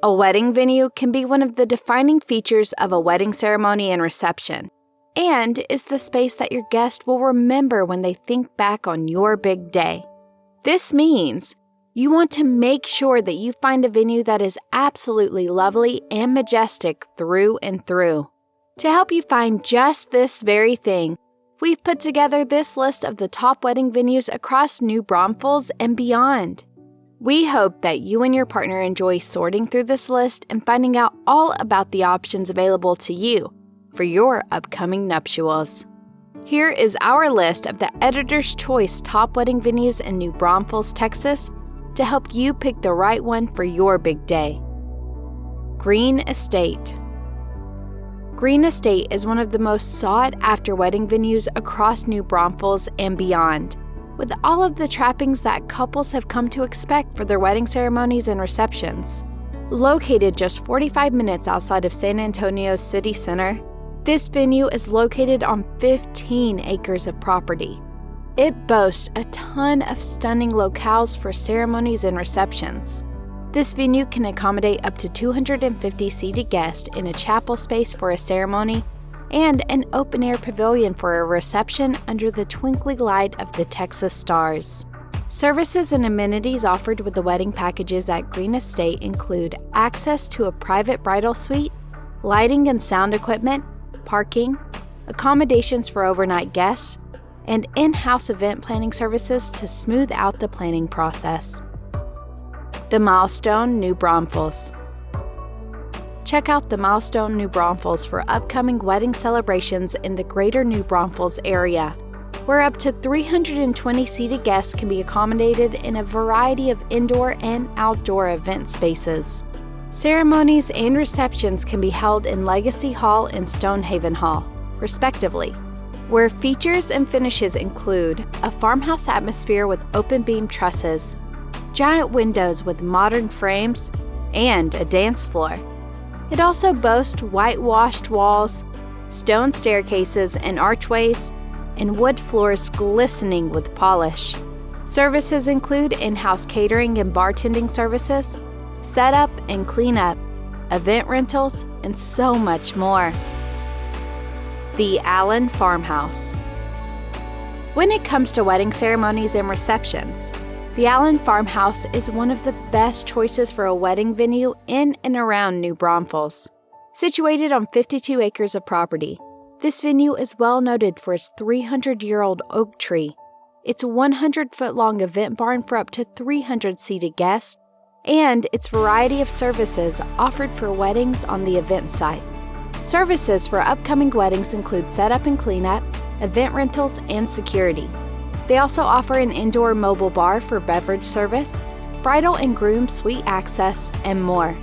A wedding venue can be one of the defining features of a wedding ceremony and reception, and is the space that your guest will remember when they think back on your big day. This means you want to make sure that you find a venue that is absolutely lovely and majestic through and through. To help you find just this very thing, we've put together this list of the top wedding venues across New Braunfels and beyond. We hope that you and your partner enjoy sorting through this list and finding out all about the options available to you for your upcoming nuptials. Here is our list of the Editor's Choice top wedding venues in New Braunfels, Texas, to help you pick the right one for your big day. Gruene Estate. Gruene Estate is one of the most sought-after wedding venues across New Braunfels and beyond, with all of the trappings that couples have come to expect for their wedding ceremonies and receptions. Located just 45 minutes outside of San Antonio's city center, this venue is located on 15 acres of property. It boasts a ton of stunning locales for ceremonies and receptions. This venue can accommodate up to 250 seated guests in a chapel space for a ceremony and an open-air pavilion for a reception under the twinkly light of the Texas stars. Services and amenities offered with the wedding packages at Gruene Estate include access to a private bridal suite, lighting and sound equipment, parking, accommodations for overnight guests, and in-house event planning services to smooth out the planning process. The Milestone New Braunfells. Check out the Milestone New Braunfells for upcoming wedding celebrations in the greater New Braunfels area, where up to 320 seated guests can be accommodated in a variety of indoor and outdoor event spaces. Ceremonies and receptions can be held in Legacy Hall and Stonehaven Hall, respectively, where features and finishes include a farmhouse atmosphere with open beam trusses, giant windows with modern frames, and a dance floor. It also boasts whitewashed walls, stone staircases and archways, and wood floors glistening with polish. Services include in-house catering and bartending services, setup and cleanup, event rentals, and so much more. The Allen Farmhaus. When it comes to wedding ceremonies and receptions, the Allen Farmhaus is one of the best choices for a wedding venue in and around New Braunfels. Situated on 52 acres of property, this venue is well noted for its 300-year-old oak tree, its 100-foot-long event barn for up to 300 seated guests, and its variety of services offered for weddings on the event site. Services for upcoming weddings include setup and cleanup, event rentals, and security. They also offer an indoor mobile bar for beverage service, bridal and groom suite access, and more.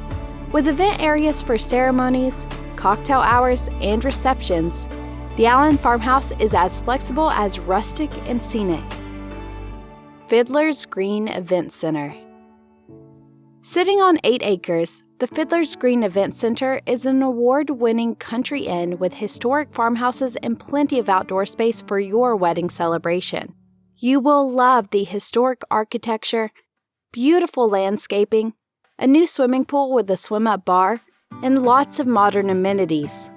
With event areas for ceremonies, cocktail hours, and receptions, the Allen Farmhaus is as flexible as rustic and scenic. Fiddler's Green Event Center. Sitting on 8 acres, the Fiddler's Green Event Center is an award-winning country inn with historic farmhouses and plenty of outdoor space for your wedding celebration. You will love the historic architecture, beautiful landscaping, a new swimming pool with a swim-up bar, and lots of modern amenities.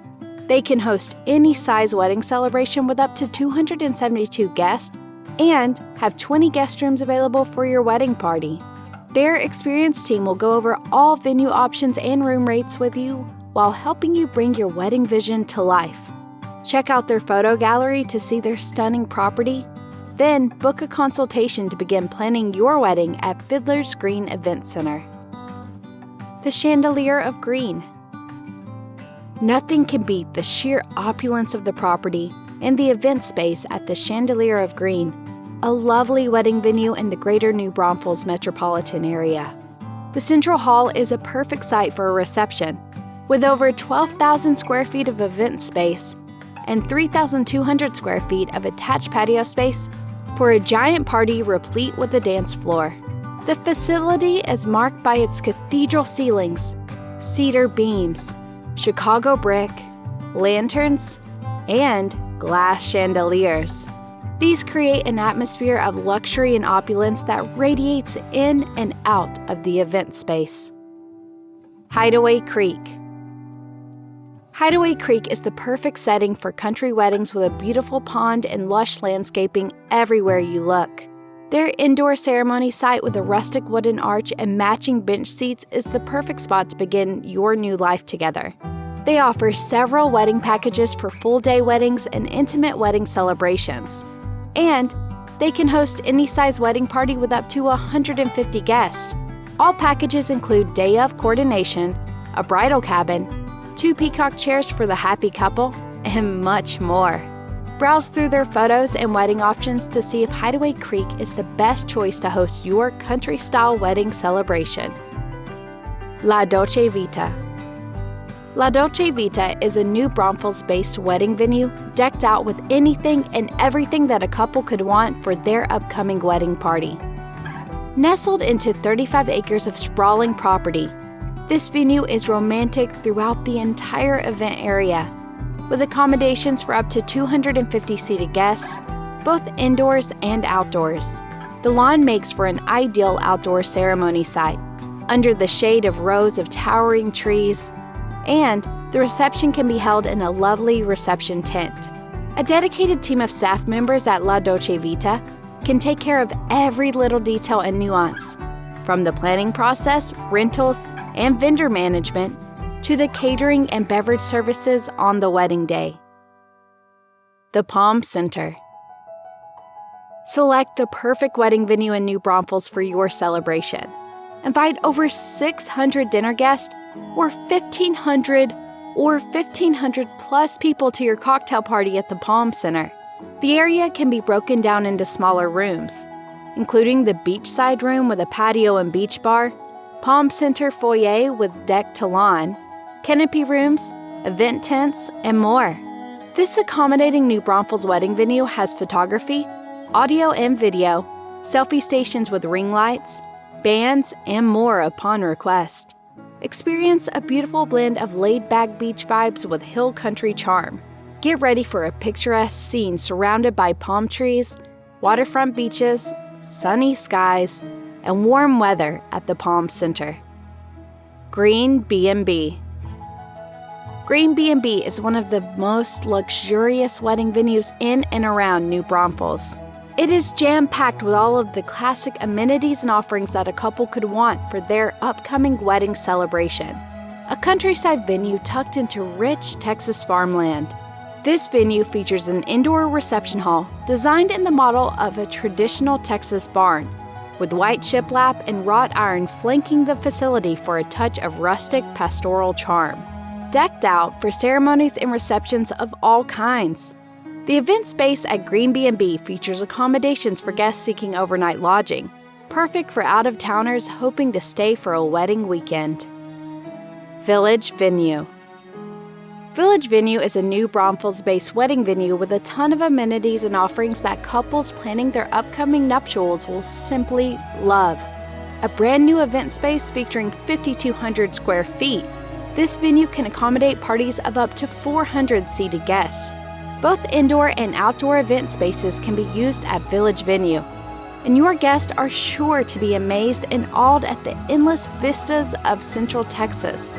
They can host any size wedding celebration with up to 272 guests and have 20 guest rooms available for your wedding party. Their experienced team will go over all venue options and room rates with you while helping you bring your wedding vision to life. Check out their photo gallery to see their stunning property. Then book a consultation to begin planning your wedding at Fiddler's Green Event Center. The Chandelier of Gruene. Nothing can beat the sheer opulence of the property and the event space at the Chandelier of Gruene, a lovely wedding venue in the greater New Braunfels metropolitan area. The Central Hall is a perfect site for a reception, with over 12,000 square feet of event space and 3,200 square feet of attached patio space for a giant party replete with a dance floor. The facility is marked by its cathedral ceilings, cedar beams, Chicago brick, lanterns, and glass chandeliers. These create an atmosphere of luxury and opulence that radiates in and out of the event space. Hideaway Creek. Hideaway Creek is the perfect setting for country weddings with a beautiful pond and lush landscaping everywhere you look. Their indoor ceremony site with a rustic wooden arch and matching bench seats is the perfect spot to begin your new life together. They offer several wedding packages for full-day weddings and intimate wedding celebrations. And they can host any size wedding party with up to 150 guests. All packages include day of coordination, a bridal cabin, 2 peacock chairs for the happy couple, and much more. Browse through their photos and wedding options to see if Hideaway Creek is the best choice to host your country-style wedding celebration. La Dolce Vita. La Dolce Vita is a New Braunfels-based wedding venue decked out with anything and everything that a couple could want for their upcoming wedding party. Nestled into 35 acres of sprawling property, this venue is romantic throughout the entire event area, with accommodations for up to 250 seated guests, both indoors and outdoors. The lawn makes for an ideal outdoor ceremony site, under the shade of rows of towering trees, and the reception can be held in a lovely reception tent. A dedicated team of staff members at La Dolce Vita can take care of every little detail and nuance, from the planning process, rentals, and vendor management, to the catering and beverage services on the wedding day. The Palm Center. Select the perfect wedding venue in New Braunfels for your celebration. Invite over 600 dinner guests or 1,500 plus people to your cocktail party at the Palm Center. The area can be broken down into smaller rooms, including the beachside room with a patio and beach bar, Palm Center foyer with deck to lawn, canopy rooms, event tents, and more. This accommodating New Braunfels wedding venue has photography, audio and video, selfie stations with ring lights, bands, and more upon request. Experience a beautiful blend of laid-back beach vibes with hill country charm. Get ready for a picturesque scene surrounded by palm trees, waterfront beaches, sunny skies, and warm weather at the Palm Center. Gruene B&B. Gruene B&B is one of the most luxurious wedding venues in and around New Braunfels. It is jam-packed with all of the classic amenities and offerings that a couple could want for their upcoming wedding celebration. A countryside venue tucked into rich Texas farmland. This venue features an indoor reception hall designed in the model of a traditional Texas barn, with white shiplap and wrought iron flanking the facility for a touch of rustic pastoral charm. Decked out for ceremonies and receptions of all kinds. The event space at Gruene B&B features accommodations for guests seeking overnight lodging, perfect for out-of-towners hoping to stay for a wedding weekend. Village Venue. Village Venue is a New Braunfels-based wedding venue with a ton of amenities and offerings that couples planning their upcoming nuptials will simply love. A brand new event space featuring 5,200 square feet, this venue can accommodate parties of up to 400 seated guests. Both indoor and outdoor event spaces can be used at Village Venue, and your guests are sure to be amazed and awed at the endless vistas of Central Texas.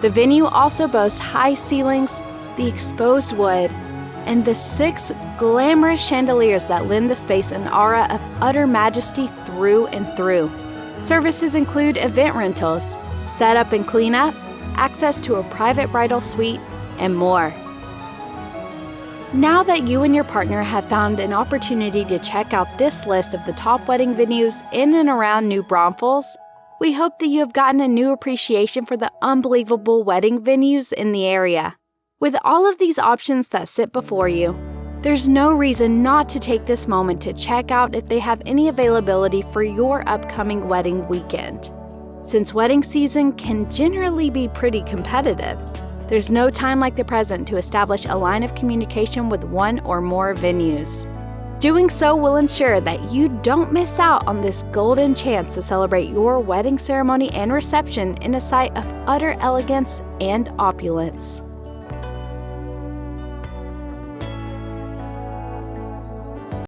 The venue also boasts high ceilings, the exposed wood, and the 6 glamorous chandeliers that lend the space an aura of utter majesty through and through. Services include event rentals, setup and cleanup, access to a private bridal suite, and more. Now that you and your partner have found an opportunity to check out this list of the top wedding venues in and around New Braunfels, we hope that you have gotten a new appreciation for the unbelievable wedding venues in the area. With all of these options that sit before you, there's no reason not to take this moment to check out if they have any availability for your upcoming wedding weekend. Since wedding season can generally be pretty competitive, there's no time like the present to establish a line of communication with one or more venues. Doing so will ensure that you don't miss out on this golden chance to celebrate your wedding ceremony and reception in a site of utter elegance and opulence.